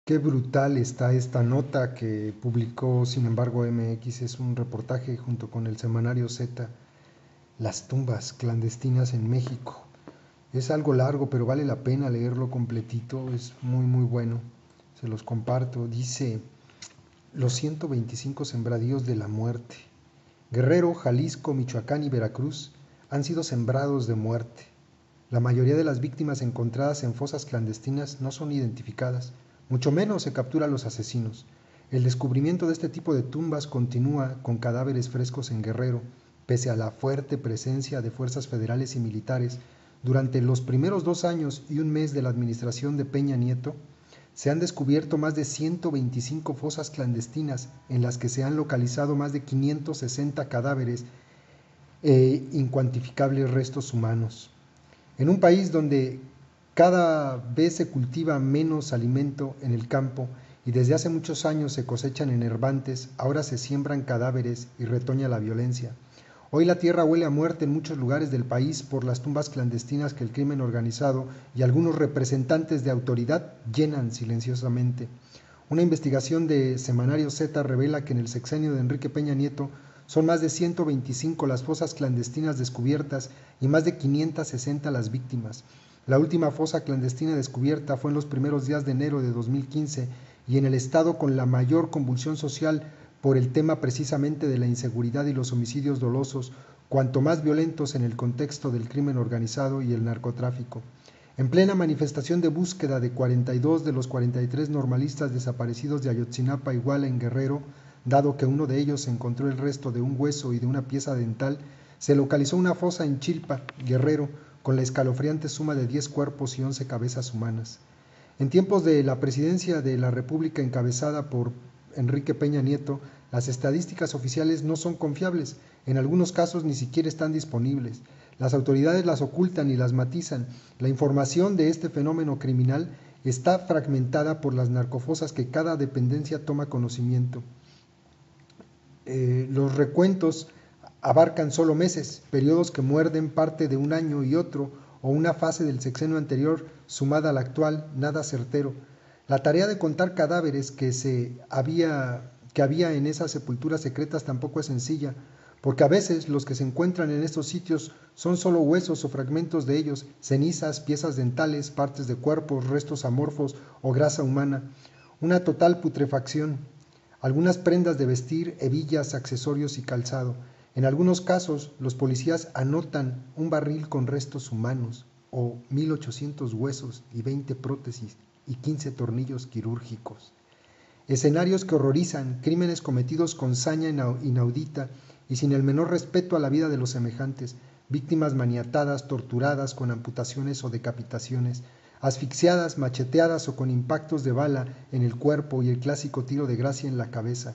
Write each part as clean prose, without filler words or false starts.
Qué brutal está esta nota que publicó, sin embargo, MX. Es un reportaje junto con el semanario Z, las tumbas clandestinas en México. Es algo largo, pero vale la pena leerlo completito, es muy muy bueno. Se los comparto. Dice: los 125 sembradíos de la muerte. Guerrero, Jalisco, Michoacán y Veracruz han sido sembrados de muerte. La mayoría de las víctimas encontradas en fosas clandestinas no son identificadas, mucho menos se captura a los asesinos. El descubrimiento de este tipo de tumbas continúa con cadáveres frescos en Guerrero, pese a la fuerte presencia de fuerzas federales y militares. Durante los primeros 2 años y un mes de la administración de Peña Nieto, se han descubierto más de 125 fosas clandestinas en las que se han localizado más de 560 cadáveres e incuantificables restos humanos. En un país donde cada vez se cultiva menos alimento en el campo y desde hace muchos años se cosechan enervantes, ahora se siembran cadáveres y retoña la violencia. Hoy la tierra huele a muerte en muchos lugares del país por las tumbas clandestinas que el crimen organizado y algunos representantes de autoridad llenan silenciosamente. Una investigación de Semanario Z revela que en el sexenio de Enrique Peña Nieto son más de 125 las fosas clandestinas descubiertas y más de 560 las víctimas. La última fosa clandestina descubierta fue en los primeros días de enero de 2015 y en el estado con la mayor convulsión social por el tema precisamente de la inseguridad y los homicidios dolosos, cuanto más violentos en el contexto del crimen organizado y el narcotráfico. En plena manifestación de búsqueda de 42 de los 43 normalistas desaparecidos de Ayotzinapa, Iguala, en Guerrero, dado que uno de ellos encontró el resto de un hueso y de una pieza dental, se localizó una fosa en Chilpa, Guerrero, con la escalofriante suma de 10 cuerpos y 11 cabezas humanas. En tiempos de la presidencia de la República encabezada por Enrique Peña Nieto, las estadísticas oficiales no son confiables, en algunos casos ni siquiera están disponibles. Las autoridades las ocultan y las matizan. La información de este fenómeno criminal está fragmentada por las narcofosas que cada dependencia toma conocimiento. Los recuentos abarcan solo meses, periodos que muerden parte de un año y otro, o una fase del sexenio anterior sumada a la actual, nada certero. La tarea de contar cadáveres que había en esas sepulturas secretas tampoco es sencilla, porque a veces los que se encuentran en estos sitios son solo huesos o fragmentos de ellos, cenizas, piezas dentales, partes de cuerpos, restos amorfos o grasa humana, una total putrefacción. Algunas prendas de vestir, hebillas, accesorios y calzado. En algunos casos, los policías anotan un barril con restos humanos, o 1,800 huesos y 20 prótesis y 15 tornillos quirúrgicos. Escenarios que horrorizan, crímenes cometidos con saña inaudita y sin el menor respeto a la vida de los semejantes, víctimas maniatadas, torturadas con amputaciones o decapitaciones, asfixiadas, macheteadas o con impactos de bala en el cuerpo y el clásico tiro de gracia en la cabeza.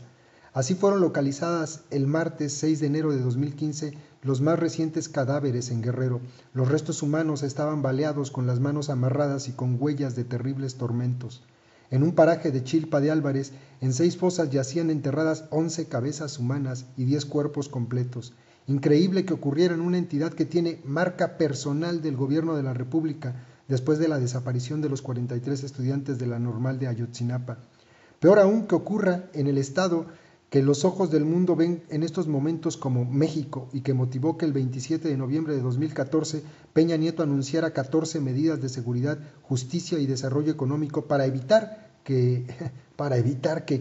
Así fueron localizadas el martes 6 de enero de 2015 los más recientes cadáveres en Guerrero. Los restos humanos estaban baleados con las manos amarradas y con huellas de terribles tormentos. En un paraje de Chilpa de Álvarez, en 6 fosas yacían enterradas 11 cabezas humanas y 10 cuerpos completos. Increíble que ocurriera en una entidad que tiene marca personal del gobierno de la República después de la desaparición de los 43 estudiantes de la Normal de Ayotzinapa. Peor aún que ocurra en el estado que los ojos del mundo ven en estos momentos como México y que motivó que el 27 de noviembre de 2014 Peña Nieto anunciara 14 medidas de seguridad, justicia y desarrollo económico para evitar que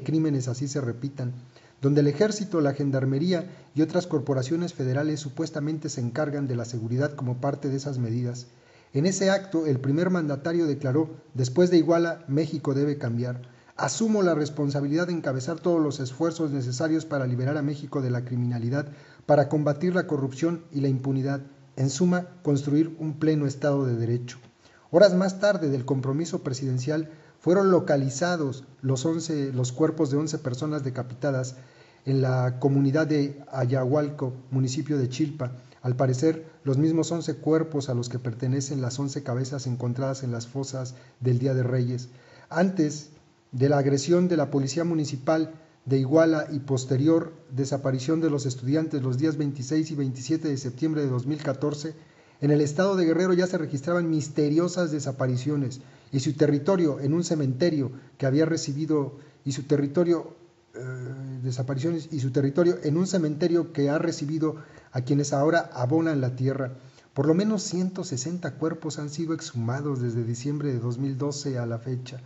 crímenes así se repitan, donde el ejército, la gendarmería y otras corporaciones federales supuestamente se encargan de la seguridad como parte de esas medidas. En ese acto, el primer mandatario declaró: después de Iguala, México debe cambiar. Asumo la responsabilidad de encabezar todos los esfuerzos necesarios para liberar a México de la criminalidad, para combatir la corrupción y la impunidad, en suma, construir un pleno Estado de Derecho. Horas más tarde del compromiso presidencial, fueron localizados los cuerpos de 11 personas decapitadas en la comunidad de Ayahualco, municipio de Chilpa. Al parecer, los mismos 11 cuerpos a los que pertenecen las 11 cabezas encontradas en las fosas del Día de Reyes. Antes de la agresión de la Policía Municipal de Iguala y posterior desaparición de los estudiantes los días 26 y 27 de septiembre de 2014, en el estado de Guerrero ya se registraban misteriosas desapariciones y su territorio en un cementerio que había recibido desapariciones y su territorio en un cementerio que ha recibido a quienes ahora abonan la tierra. Por lo menos 160 cuerpos han sido exhumados desde diciembre de 2012 a la fecha.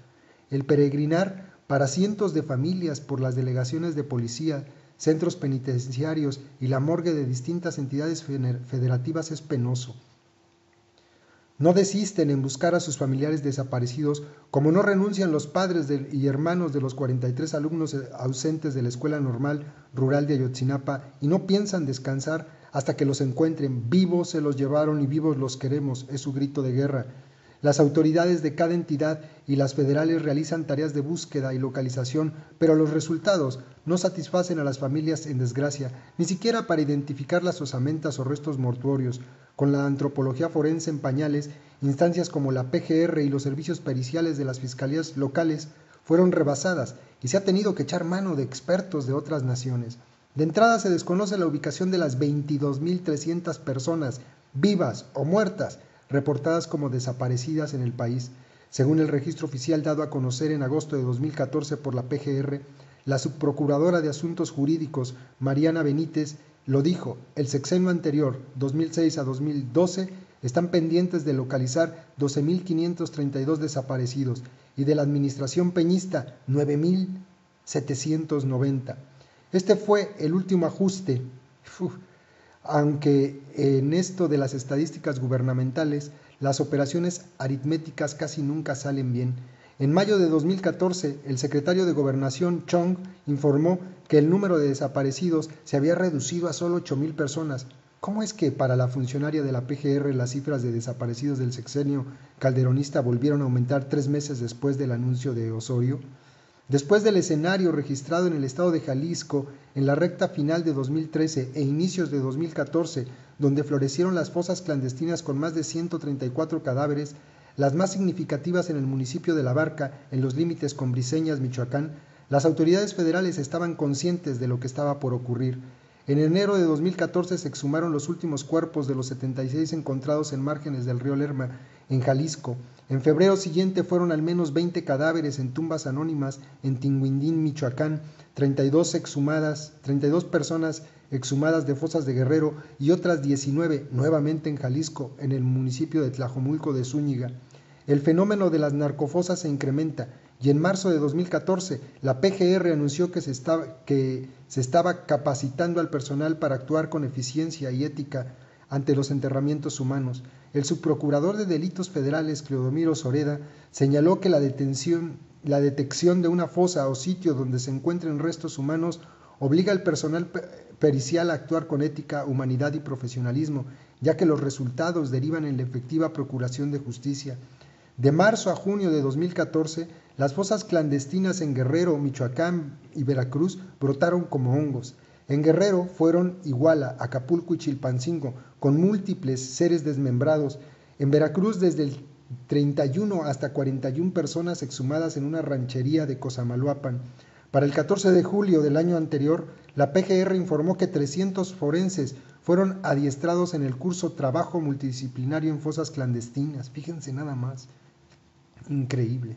El peregrinar para cientos de familias por las delegaciones de policía, centros penitenciarios y la morgue de distintas entidades federativas es penoso. No desisten en buscar a sus familiares desaparecidos, como no renuncian los padres y hermanos de los 43 alumnos ausentes de la Escuela Normal Rural de Ayotzinapa y no piensan descansar hasta que los encuentren. Vivos se los llevaron y vivos los queremos, es su grito de guerra. Las autoridades de cada entidad y las federales realizan tareas de búsqueda y localización, pero los resultados no satisfacen a las familias en desgracia, ni siquiera para identificar las osamentas o restos mortuorios. Con la antropología forense en pañales, instancias como la PGR y los servicios periciales de las fiscalías locales fueron rebasadas y se ha tenido que echar mano de expertos de otras naciones. De entrada se desconoce la ubicación de las 22.300 personas, vivas o muertas, reportadas como desaparecidas en el país. Según el registro oficial dado a conocer en agosto de 2014 por la PGR, la subprocuradora de Asuntos Jurídicos, Mariana Benítez, lo dijo: el sexenio anterior, 2006 a 2012, están pendientes de localizar 12.532 desaparecidos y de la administración peñista 9.790. Este fue el último ajuste. Aunque en esto de las estadísticas gubernamentales, las operaciones aritméticas casi nunca salen bien. En mayo de 2014, el secretario de Gobernación, Chong, informó que el número de desaparecidos se había reducido a solo 8,000 personas. ¿Cómo es que para la funcionaria de la PGR las cifras de desaparecidos del sexenio calderonista volvieron a aumentar 3 meses después del anuncio de Osorio? Después del escenario registrado en el estado de Jalisco en la recta final de 2013 e inicios de 2014, donde florecieron las fosas clandestinas con más de 134 cadáveres, las más significativas en el municipio de La Barca, en los límites con Briceñas, Michoacán, las autoridades federales estaban conscientes de lo que estaba por ocurrir. En enero de 2014 se exhumaron los últimos cuerpos de los 76 encontrados en márgenes del río Lerma, en Jalisco. En febrero siguiente fueron al menos 20 cadáveres en tumbas anónimas en Tinguindín, Michoacán, 32 personas exhumadas de fosas de Guerrero y otras 19 nuevamente en Jalisco, en el municipio de Tlajomulco de Zúñiga. El fenómeno de las narcofosas se incrementa y en marzo de 2014 la PGR anunció que se estaba capacitando al personal para actuar con eficiencia y ética ante los enterramientos humanos. El subprocurador de Delitos Federales, Cleodomiro Soreda, señaló que la detección de una fosa o sitio donde se encuentren restos humanos obliga al personal pericial a actuar con ética, humanidad y profesionalismo, ya que los resultados derivan en la efectiva procuración de justicia. De marzo a junio de 2014, las fosas clandestinas en Guerrero, Michoacán y Veracruz brotaron como hongos. En Guerrero fueron Iguala, Acapulco y Chilpancingo, con múltiples seres desmembrados. En Veracruz, desde el 31 hasta 41 personas exhumadas en una ranchería de Cosamaloapan. Para el 14 de julio del año anterior, la PGR informó que 300 forenses fueron adiestrados en el curso Trabajo Multidisciplinario en Fosas Clandestinas. Fíjense nada más. Increíble.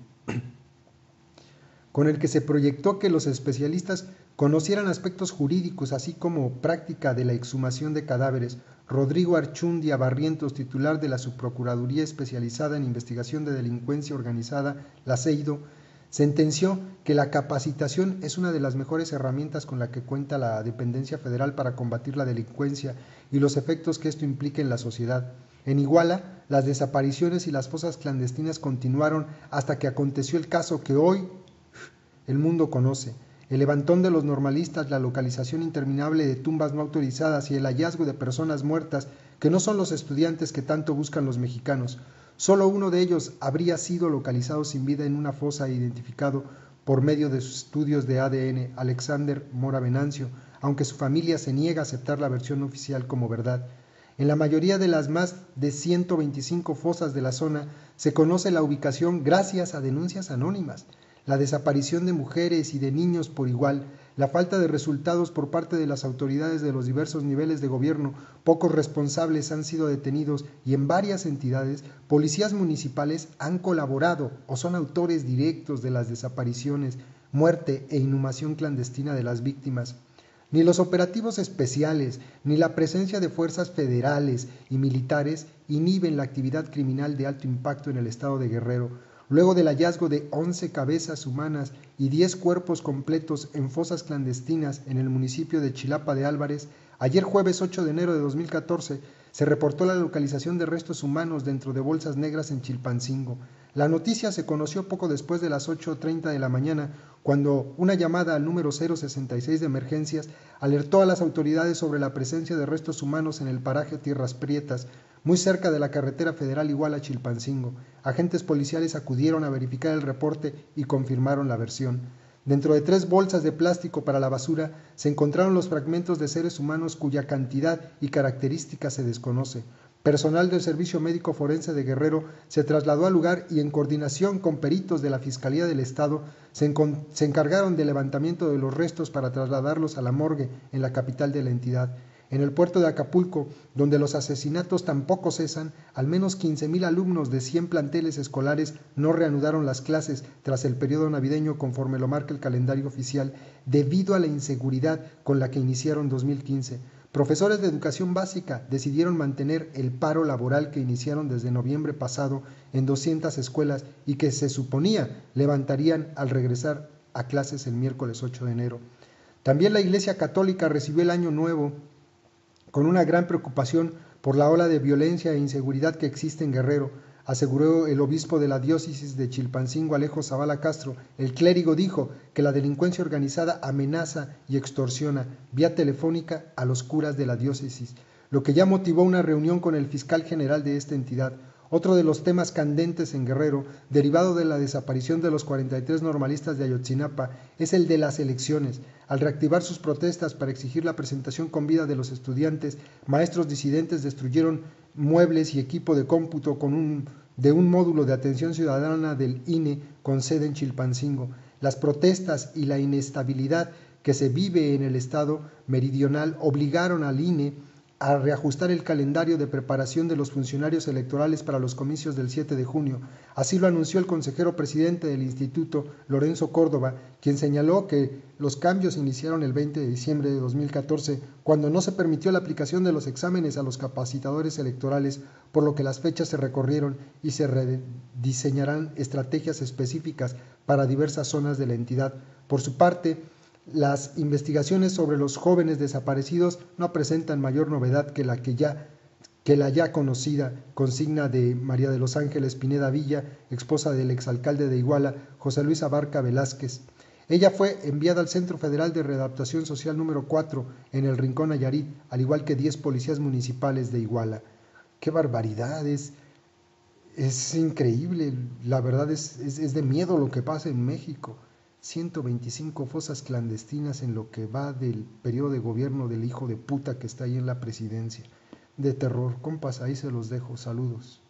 Con el que se proyectó que los especialistas conocieran aspectos jurídicos, así como práctica de la exhumación de cadáveres. Rodrigo Archundia Barrientos, titular de la Subprocuraduría Especializada en Investigación de Delincuencia Organizada, la CEIDO, sentenció que la capacitación es una de las mejores herramientas con la que cuenta la dependencia federal para combatir la delincuencia y los efectos que esto implica en la sociedad. En Iguala, las desapariciones y las fosas clandestinas continuaron hasta que aconteció el caso que hoy el mundo conoce: el levantón de los normalistas, la localización interminable de tumbas no autorizadas y el hallazgo de personas muertas que no son los estudiantes que tanto buscan los mexicanos. Solo uno de ellos habría sido localizado sin vida en una fosa e identificado por medio de sus estudios de ADN, Alexander Mora Venancio, aunque su familia se niega a aceptar la versión oficial como verdad. En la mayoría de las más de 125 fosas de la zona se conoce la ubicación gracias a denuncias anónimas. La desaparición de mujeres y de niños por igual, la falta de resultados por parte de las autoridades de los diversos niveles de gobierno, pocos responsables han sido detenidos y en varias entidades, policías municipales han colaborado o son autores directos de las desapariciones, muerte e inhumación clandestina de las víctimas. Ni los operativos especiales, ni la presencia de fuerzas federales y militares inhiben la actividad criminal de alto impacto en el estado de Guerrero. Luego del hallazgo de 11 cabezas humanas y 10 cuerpos completos en fosas clandestinas en el municipio de Chilapa de Álvarez, ayer jueves 8 de enero de 2014, se reportó la localización de restos humanos dentro de bolsas negras en Chilpancingo. La noticia se conoció poco después de las 8:30 de la mañana, cuando una llamada al número 066 de emergencias alertó a las autoridades sobre la presencia de restos humanos en el paraje Tierras Prietas, muy cerca de la carretera federal Iguala-Chilpancingo. Agentes policiales acudieron a verificar el reporte y confirmaron la versión. Dentro de 3 bolsas de plástico para la basura se encontraron los fragmentos de seres humanos cuya cantidad y características se desconoce. Personal del Servicio Médico Forense de Guerrero se trasladó al lugar y en coordinación con peritos de la Fiscalía del Estado se encargaron del levantamiento de los restos para trasladarlos a la morgue en la capital de la entidad. En el puerto de Acapulco, donde los asesinatos tampoco cesan, al menos 15,000 alumnos de 100 planteles escolares no reanudaron las clases tras el periodo navideño conforme lo marca el calendario oficial, debido a la inseguridad con la que iniciaron 2015. Profesores de educación básica decidieron mantener el paro laboral que iniciaron desde noviembre pasado en 200 escuelas y que se suponía levantarían al regresar a clases el miércoles 8 de enero. También la Iglesia Católica recibió el Año Nuevo con una gran preocupación por la ola de violencia e inseguridad que existe en Guerrero, aseguró el obispo de la diócesis de Chilpancingo, Alejo Zavala Castro. El clérigo dijo que la delincuencia organizada amenaza y extorsiona vía telefónica a los curas de la diócesis, lo que ya motivó una reunión con el fiscal general de esta entidad. Otro de los temas candentes en Guerrero, derivado de la desaparición de los 43 normalistas de Ayotzinapa, es el de las elecciones. Al reactivar sus protestas para exigir la presentación con vida de los estudiantes, maestros disidentes destruyeron muebles y equipo de cómputo de un módulo de atención ciudadana del INE con sede en Chilpancingo. Las protestas y la inestabilidad que se vive en el estado meridional obligaron al INE a reajustar el calendario de preparación de los funcionarios electorales para los comicios del 7 de junio. Así lo anunció el consejero presidente del instituto, Lorenzo Córdoba, quien señaló que los cambios iniciaron el 20 de diciembre de 2014, cuando no se permitió la aplicación de los exámenes a los capacitadores electorales, por lo que las fechas se recorrieron y se rediseñarán estrategias específicas para diversas zonas de la entidad. Por su parte, las investigaciones sobre los jóvenes desaparecidos no presentan mayor novedad que la ya conocida consigna de María de los Ángeles Pineda Villa, esposa del exalcalde de Iguala, José Luis Abarca Velázquez. Ella fue enviada al Centro Federal de Readaptación Social número 4 en el Rincón Nayarit, al igual que 10 policías municipales de Iguala. ¡Qué barbaridad! Es increíble, la verdad es de miedo lo que pasa en México. 125 fosas clandestinas en lo que va del periodo de gobierno del hijo de puta que está ahí en la presidencia. De terror, compas, ahí se los dejo, saludos.